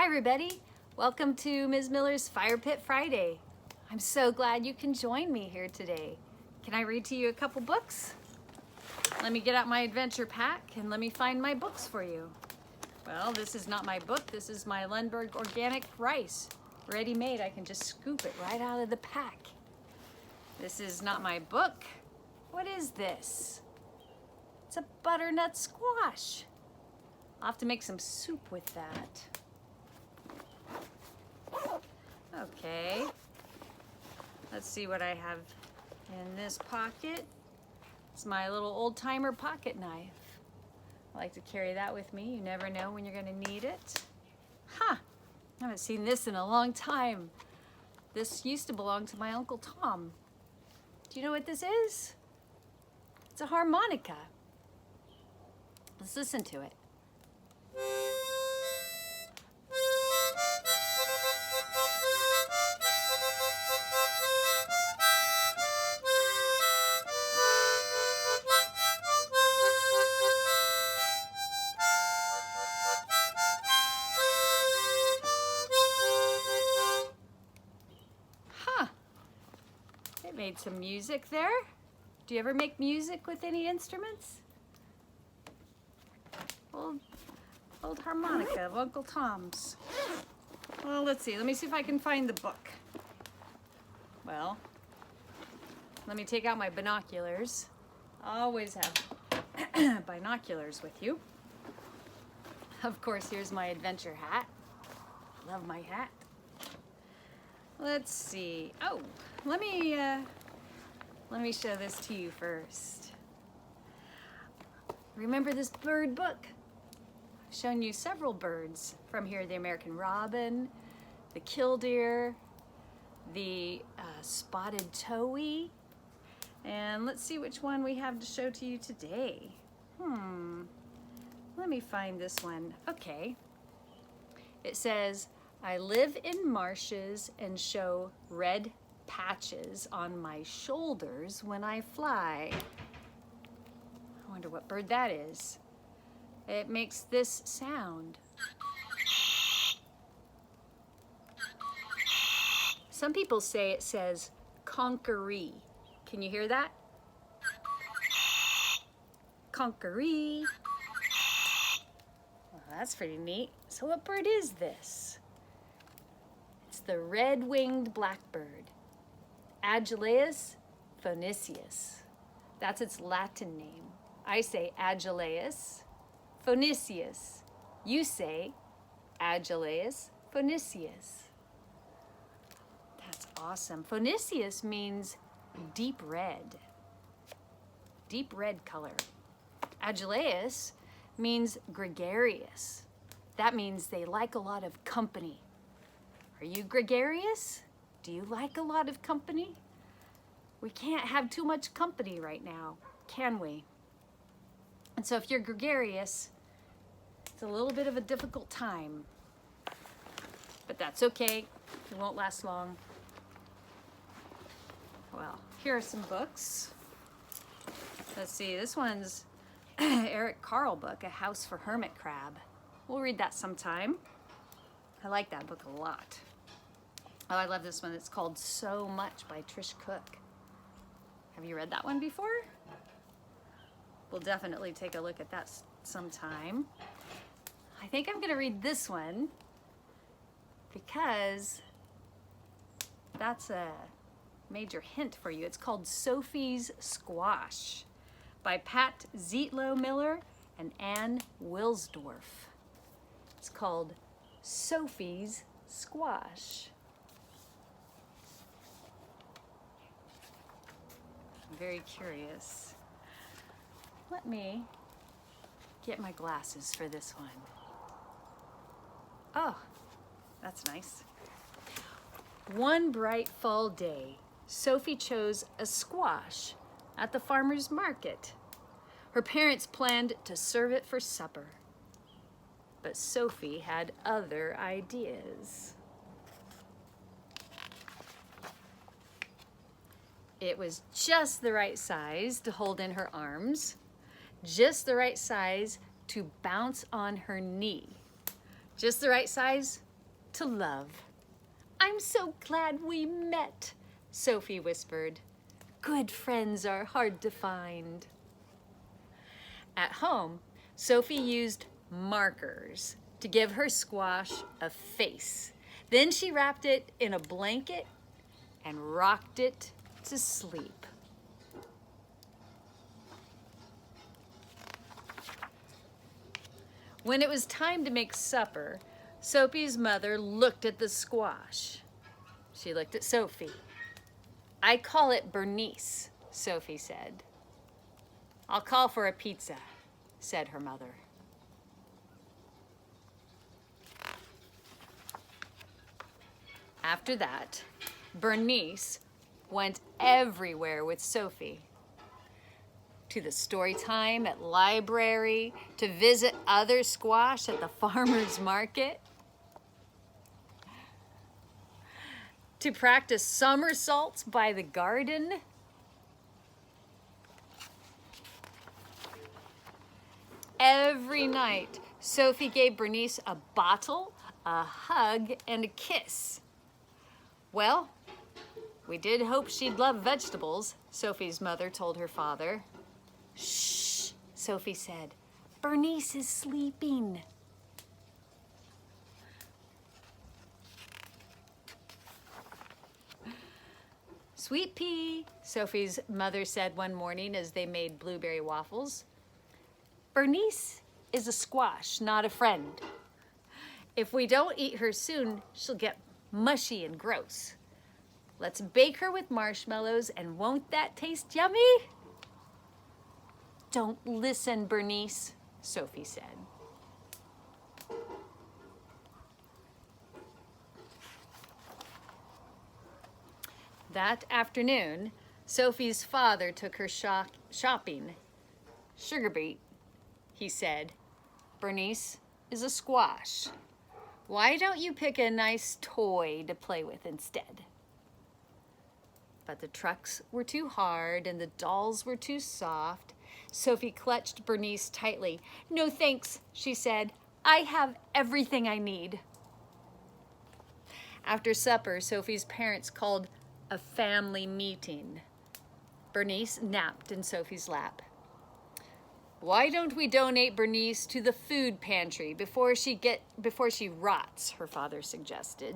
Hi everybody, welcome to Ms. Miller's Fire Pit Friday. I'm so glad you can join me here today. Can I read to you a couple books? Let me get out my adventure pack and let me find my books for you. Well, this is not my book, this is my Lundberg organic rice. Ready made, I can just scoop it right out of the pack. This is not my book. What is this? It's a butternut squash. I'll have to make some soup with that. Okay, let's see what I have in this pocket. It's my little old-timer pocket knife. I like to carry that with me. You never know when you're gonna need it. Huh, I haven't seen this in a long time. This used to belong to my Uncle Tom. Do you know what this is? It's a harmonica. Let's listen to it. Huh, it made some music there. Do you ever make music with any instruments? Old harmonica of Uncle Tom's. Well, let's see. Let me see if I can find the book. Well, let me take out my binoculars. Always have binoculars with you. Of course, here's my adventure hat. Love my hat. Let's see. Oh, let me show this to you first. Remember this bird book? I've shown you several birds from here: the American robin, the killdeer, the spotted towhee, and let's see which one we have to show to you today. Let me find this one. Okay. It says, I live in marshes and show red patches on my shoulders when I fly. I wonder what bird that is. It makes this sound. Some people say it says conqueree. Can you hear that? Conqueree. Well, that's pretty neat. So what bird is this? It's the red-winged blackbird, Agelaius phoeniceus. That's its Latin name. I say Agelaius phoeniceus. You say Agelaius phoeniceus. That's awesome. Phoeniceus means deep red color. Agelaius means gregarious. That means they like a lot of company. Are you gregarious? Do you like a lot of company? We can't have too much company right now, can we? And so if you're gregarious, it's a little bit of a difficult time. But that's okay. It won't last long. Well, here are some books. Let's see, this one's Eric Carle book, A House for Hermit Crab. We'll read that sometime. I like that book a lot. Oh, I love this one. It's called So Much by Trish Cook. Have you read that one before? We'll definitely take a look at that sometime. I think I'm gonna read this one because that's a major hint for you. It's called Sophie's Squash by Pat Zietlow Miller and Ann Wilsdorf. It's called Sophie's Squash. I'm very curious. Let me get my glasses for this one. Oh, that's nice. One bright fall day, Sophie chose a squash at the farmer's market. Her parents planned to serve it for supper, but Sophie had other ideas. It was just the right size to hold in her arms, just the right size to bounce on her knee, just the right size to love. I'm so glad we met, Sophie whispered. Good friends are hard to find. At home, Sophie used markers to give her squash a face. Then she wrapped it in a blanket and rocked it to sleep. When it was time to make supper, Sophie's mother looked at the squash. She looked at Sophie. I call it Bernice, Sophie said. I'll call for a pizza, said her mother. After that, Bernice went everywhere with Sophie. To the story time at library, to visit other squash at the farmer's market, to practice somersaults by the garden, every night, Sophie gave Bernice a bottle, a hug, and a kiss. Well, we did hope she'd love vegetables, Sophie's mother told her father. Shh, Sophie said. Bernice is sleeping. Sweet pea, Sophie's mother said one morning as they made blueberry waffles. Bernice is a squash, not a friend. If we don't eat her soon, she'll get mushy and gross. Let's bake her with marshmallows, and won't that taste yummy? Don't listen, Bernice, Sophie said. That afternoon, Sophie's father took her shopping. Sugar beet, he said. Bernice is a squash. Why don't you pick a nice toy to play with instead? But the trucks were too hard and the dolls were too soft. Sophie clutched Bernice tightly. No thanks, she said. I have everything I need. After supper, Sophie's parents called a family meeting. Bernice napped in Sophie's lap. Why don't we donate Bernice to the food pantry before she rots, her father suggested.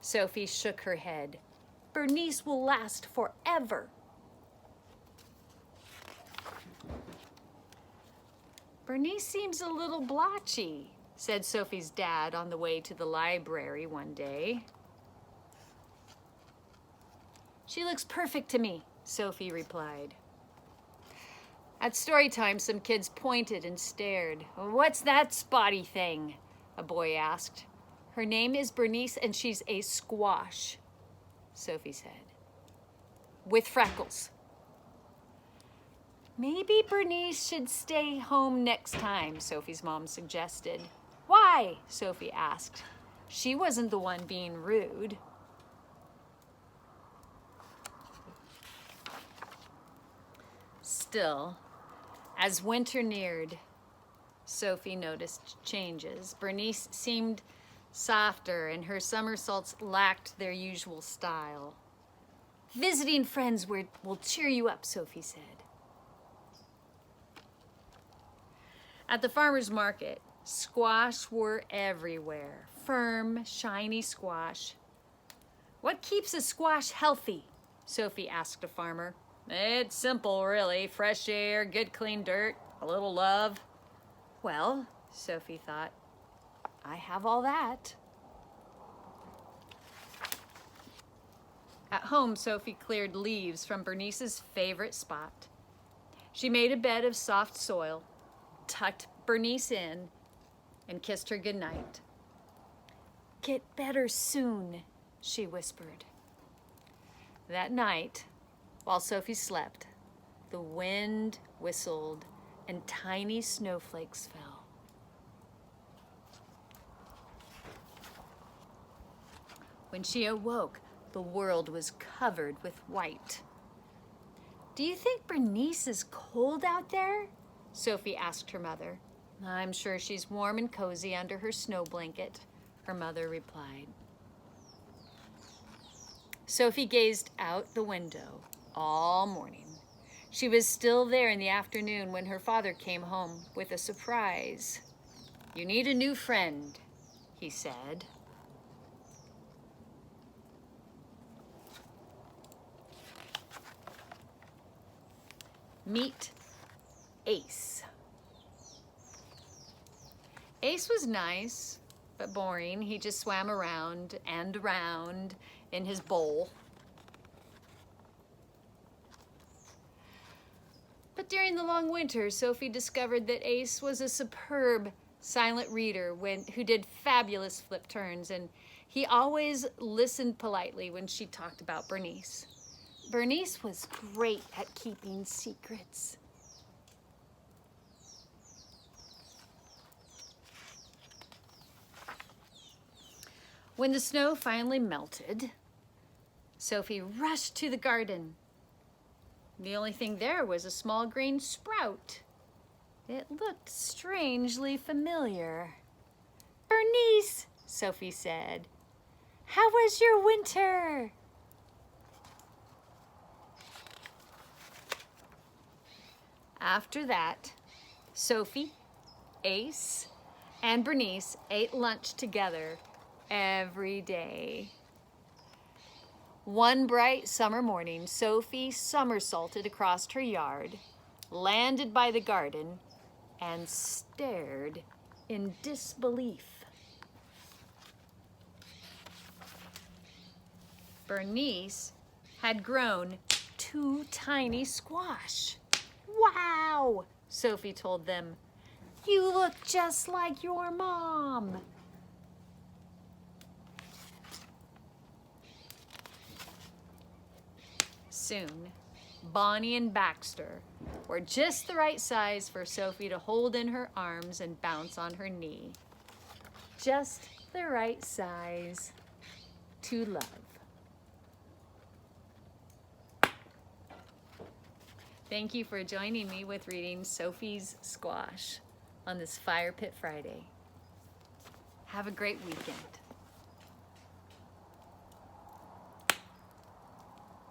Sophie shook her head. Bernice will last forever. Bernice seems a little blotchy, said Sophie's dad on the way to the library one day. She looks perfect to me, Sophie replied. At story time, some kids pointed and stared. What's that spotty thing? A boy asked. Her name is Bernice and she's a squash, Sophie said. With freckles. Maybe Bernice should stay home next time, Sophie's mom suggested. Why? Sophie asked. She wasn't the one being rude. Still, as winter neared, Sophie noticed changes. Bernice seemed softer and her somersaults lacked their usual style. Visiting friends will cheer you up, Sophie said. At the farmer's market, squash were everywhere. Firm, shiny squash. What keeps a squash healthy? Sophie asked a farmer. It's simple, really. Fresh air, good clean dirt, a little love. Well, Sophie thought, I have all that. At home, Sophie cleared leaves from Bernice's favorite spot. She made a bed of soft soil, tucked Bernice in, and kissed her goodnight. Get better soon, she whispered. That night, while Sophie slept, the wind whistled and tiny snowflakes fell. When she awoke, the world was covered with white. Do you think Bernice is cold out there? Sophie asked her mother. I'm sure she's warm and cozy under her snow blanket, her mother replied. Sophie gazed out the window all morning. She was still there in the afternoon when her father came home with a surprise. "You need a new friend," he said. Meet Ace. Ace was nice, but boring. He just swam around and around in his bowl. But during the long winter, Sophie discovered that Ace was a superb silent reader who did fabulous flip turns, and he always listened politely when she talked about Bernice. Bernice was great at keeping secrets. When the snow finally melted, Sophie rushed to the garden. The only thing there was a small green sprout. It looked strangely familiar. "Bernice," Sophie said, "how was your winter?" After that, Sophie, Ace, and Bernice ate lunch together every day. One bright summer morning, Sophie somersaulted across her yard, landed by the garden, and stared in disbelief. Bernice had grown 2 tiny squash. "Wow," Sophie told them. "You look just like your mom." Soon, Bonnie and Baxter were just the right size for Sophie to hold in her arms and bounce on her knee. Just the right size to love. Thank you for joining me with reading Sophie's Squash on this Fire Pit Friday. Have a great weekend.